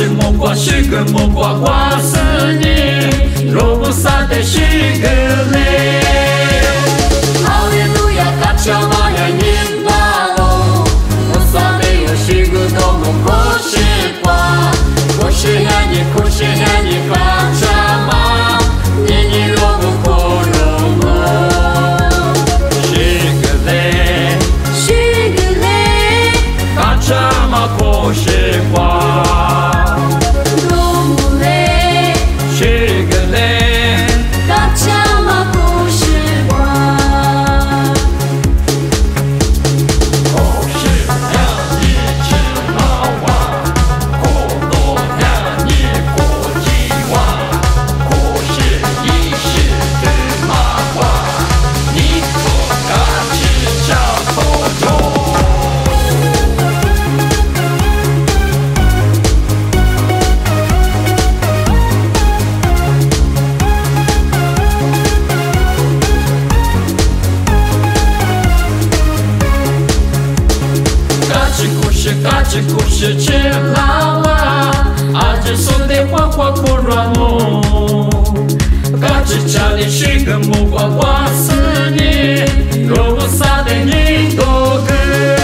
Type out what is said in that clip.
是莫挂是个莫挂挂死你，若不撒的是个嘞。哈利路亚，卡恰玛呀尼巴罗，莫撒的有是个多么过时挂，过时呀你过时呀你卡恰玛，你若不过罗莫，是个嘞，是个嘞，卡恰玛过时挂。嘎吱故事吃拉哇，阿吱送的花花果软木，嘎吱家里是个木瓜瓜死你，若不撒的你多个。